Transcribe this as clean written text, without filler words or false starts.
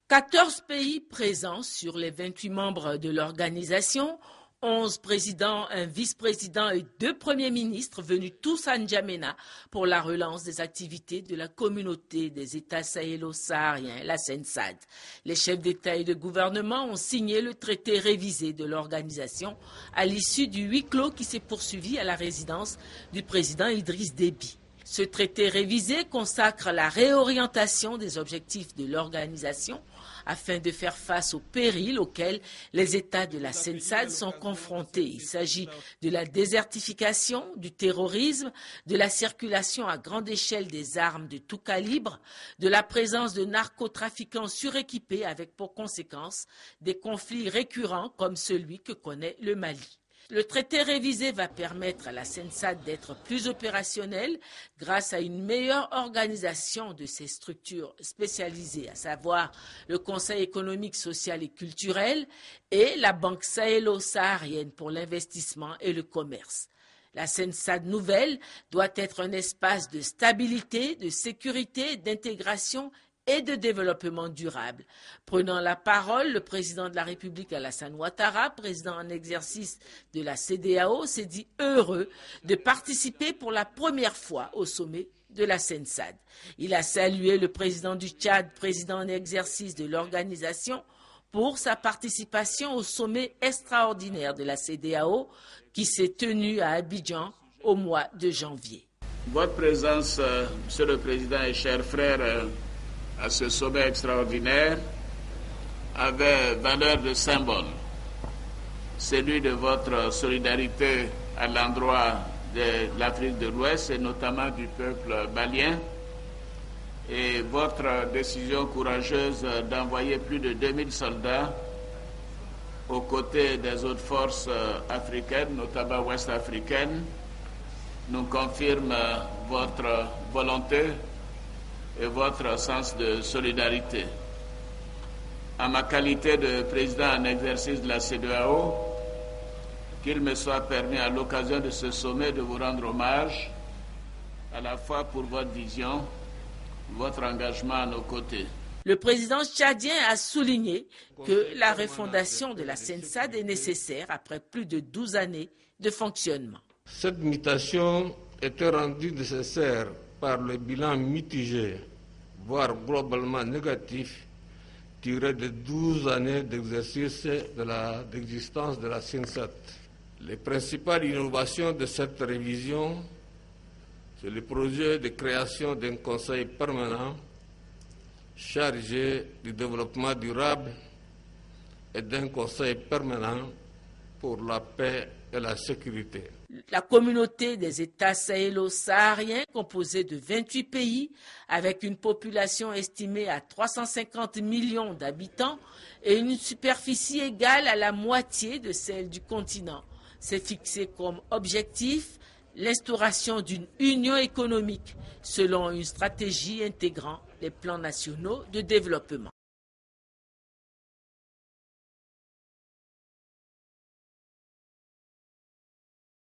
14 pays présents sur les 28 membres de l'organisation, 11 présidents, un vice-président et 2 premiers ministres venus tous à N'Djamena pour la relance des activités de la communauté des États sahélo-sahariens, la CENSAD. Les chefs d'État et de gouvernement ont signé le traité révisé de l'organisation à l'issue du huis clos qui s'est poursuivi à la résidence du président Idriss Déby. Ce traité révisé consacre la réorientation des objectifs de l'organisation afin de faire face aux périls auxquels les États de la CENSAD sont confrontés. Il s'agit de la désertification, du terrorisme, de la circulation à grande échelle des armes de tout calibre, de la présence de narcotrafiquants suréquipés avec pour conséquence des conflits récurrents comme celui que connaît le Mali. Le traité révisé va permettre à la CENSAD d'être plus opérationnelle grâce à une meilleure organisation de ses structures spécialisées, à savoir le Conseil économique, social et culturel et la Banque sahélo-saharienne pour l'investissement et le commerce. La CENSAD nouvelle doit être un espace de stabilité, de sécurité, d'intégration et de développement durable. Prenant la parole, le président de la République Alassane Ouattara, président en exercice de la CEDEAO, s'est dit heureux de participer pour la première fois au sommet de la CENSAD. Il a salué le président du Tchad, président en exercice de l'organisation, pour sa participation au sommet extraordinaire de la CEDEAO qui s'est tenu à Abidjan au mois de janvier. Votre présence, Monsieur le Président et chers frères, à ce sommet extraordinaire avait valeur de symbole, celui de votre solidarité à l'endroit de l'Afrique de l'Ouest et notamment du peuple malien, et votre décision courageuse d'envoyer plus de 2000 soldats aux côtés des autres forces africaines, notamment ouest-africaines, nous confirme votre volonté et votre sens de solidarité. En ma qualité de président en exercice de la CEDEAO, qu'il me soit permis à l'occasion de ce sommet de vous rendre hommage, à la fois pour votre vision, votre engagement à nos côtés. Le président tchadien a souligné que la refondation de la CENSAD est nécessaire après plus de 12 années de fonctionnement. Cette mutation était rendue nécessaire par le bilan mitigé, voire globalement négatif, tiré de 12 années d'exercice d'existence de la CENSAD. Les principales innovations de cette révision, c'est le projet de création d'un conseil permanent chargé du développement durable et d'un conseil permanent pour la paix et la sécurité. La communauté des États sahélo-sahariens, composée de 28 pays, avec une population estimée à 350 millions d'habitants et une superficie égale à la moitié de celle du continent, s'est fixé comme objectif l'instauration d'une union économique selon une stratégie intégrant les plans nationaux de développement.